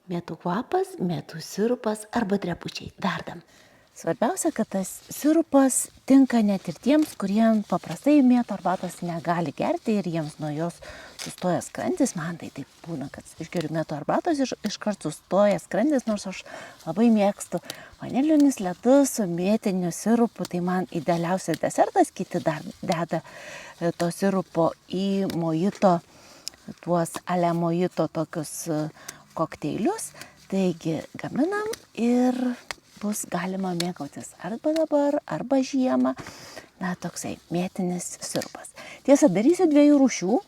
Mėtų kvapas, mėtų sirupas arba drebučiai. Verdam. Svarbiausia, kad tas sirupas tinka net ir tiems, kurie paprastai mėtų arbatos negali gerti ir jiems nuo jos sustoja skrandis. Man tai taip būna, kad išgeriu mėtų arbatos iškart sustoja skrandis, nors aš labai mėgstu vanilinis ledus su mėtiniu sirupu. Tai man idealiausias desertas, kiti dar deda to sirupo į mojito, tuos ale mojito tokius kokteilius. Taigi gaminam ir bus galima mėgautis arba dabar, arba žiemą. Na, toksai mėtinis sirupas. Tiesa, darysiu 2 rūšių.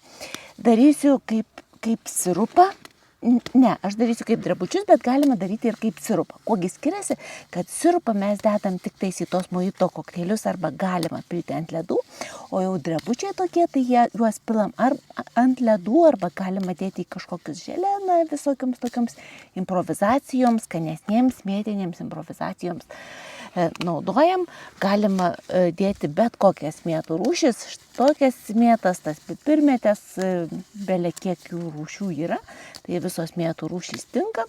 Darysiu kaip sirupą. Ne, aš darysiu kaip drebučius, bet galima daryti ir kaip sirupą. Kuogi skiriasi, kad sirupą mes dedam tik tais į tos mojito kokteilius arba galima pilti ant ledų, o jau drebučiai tokie, tai juos pilam ar ant ledų arba galima dėti į kažkokius želė, na, visokiams tokiams improvizacijoms, skanesnėms mėtinėms improvizacijoms naudojam. Galima dėti bet kokias mėtų rūšis, tokias mėtas, tas pipirmėtės, belė kiek jų rūšių yra, tai visos mėtų rūšys tinka.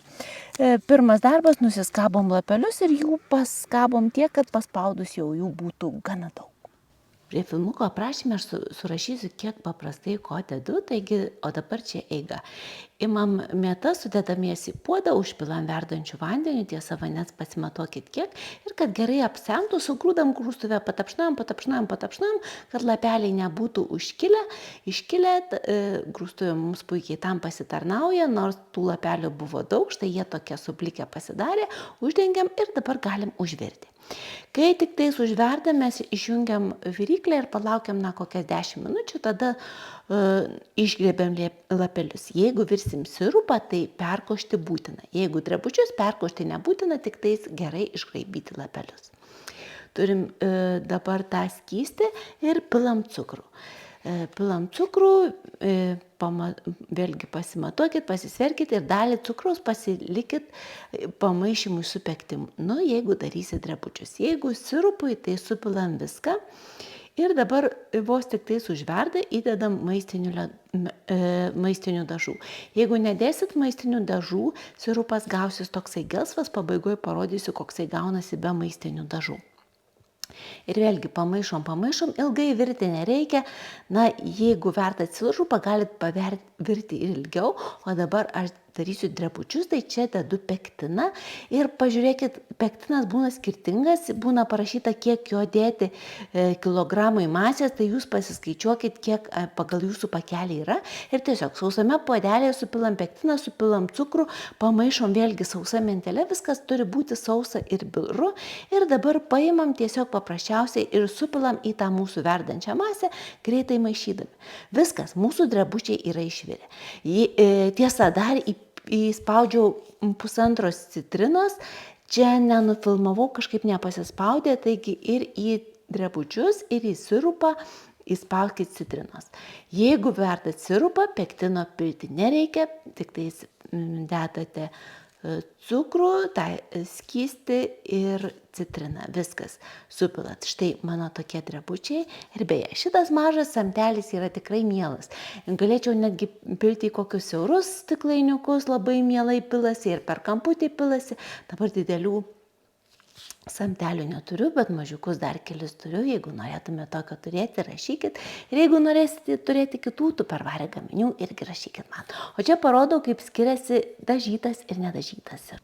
Pirmas darbas, nusiskabom lapelius ir jų paskabom tiek, kad paspaudus jau jų būtų gana daug. Prie filmuko aprašyme aš surašysiu, kiek paprastai ko dedu, taigi, o dabar čia eiga. Imam mėtas, sudedam jas į puodą, užpilam verdančių vandeniu, tiesa vandens pasimatuokit kiek, ir kad gerai apsemtų, sugrūdam grūstuvę, patapšnam, kad lapeliai nebūtų iškilę, grūstuvė mums puikiai tam pasitarnauja, nors tų lapelių buvo daug, štai jie tokie suplikę pasidarė, uždengiam ir dabar galim užvirti. Kai tik tais užverdam, mes išjungiam viryklę ir palaukiam kokias 10 minučių, tada išgrėbiam lapelius. Jeigu virsim sirupą, tai perkošti būtina. Jeigu drebučius perkošti nebūtina, tik tais gerai išgraibyti lapelius. Turim dabar tą skystį ir pilam cukrų. Pilam cukrų, vėlgi pasimatuokit, pasisverkit ir dalį cukraus pasilikit pamaišymui su pektimu. Nu, jeigu darysit drebučius. Jeigu sirupui, tai supilam viską. Ir dabar vos tik tais užverda, įdedam maistinių dažų. Jeigu nedėsit maistinių dažų, sirupas gausis toksai gelsvas, pabaigoje parodysiu, koksai gaunasi be maistinių dažų. Ir vėlgi pamaišom, ilgai virti nereikia. Na, jeigu verdat sirupą, galit virti ir ilgiau, o dabar aš darysiu drebučius, tai čia dedu pektiną ir pažiūrėkit, pektinas būna skirtingas, būna parašyta, kiek jo dėti kilogramai masės, tai jūs pasiskaičiuokit, kiek pagal jūsų pakelį yra ir tiesiog sausame puodelėje supilam pektiną, supilam cukrų, pamaišom vėlgi sausa mentelė, viskas turi būti sausa ir biru ir dabar paimam tiesiog paprasčiausiai ir supilam į tą mūsų verdančią masę, greitai maišydami. Viskas, mūsų drebučiai yra išvirę. Tiesa, dar įspaudžiau 1,5 citrinos, čia nenufilmavau, kažkaip nepasispaudė, taigi ir į drebučius, ir į sirupą įspauskit citrinos. Jeigu verdat sirupą, pektino pilti nereikia, tik tais dedate cukrų, tą skystį ir citriną. Viskas supilat. Štai mano tokie drebučiai. Ir beje, šitas mažas samtelis yra tikrai mielas. Galėčiau netgi pilti į kokius siaurus stiklainiukus, labai mielai pilasi ir per kamputį pilasi. Dabar didelių samtelių neturiu, bet mažiukus dar kelis turiu. Jeigu norėtume tokio turėti, rašykit. Ir jeigu norėsite turėti kitų tupperware gaminių, irgi rašykit man. O čia parodau, kaip skiriasi dažytas ir nedažytas.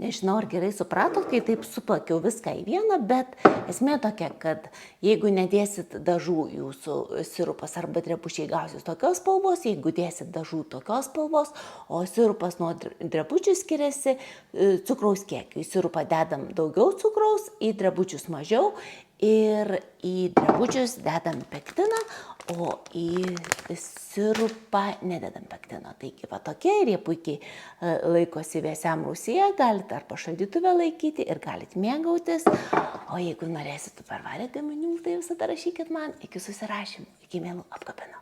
Nežinau, ar gerai supratot, kai taip suplakiau viską į vieną, bet esmė tokia, kad jeigu nedėsit dažų, jūsų sirupas arba drebučiai gausis tokios spalvos, jeigu dėsit dažų tokios spalvos, o sirupas nuo drebučių skiriasi cukraus kiekiu. Į sirupą dedam daugiau cukraus, į drebučius mažiau ir į drebučius dedam pektiną, o į sirupą nededam pektino. Taigi va tokie ir jie puikiai laikosi vėsiam rūsyje, galite ar šaldytuve laikyti ir galite mėgautis. O jeigu norėsit tupperware gaminių, tai visada rašykit man. Iki susirašymų, iki mielų apkabinų.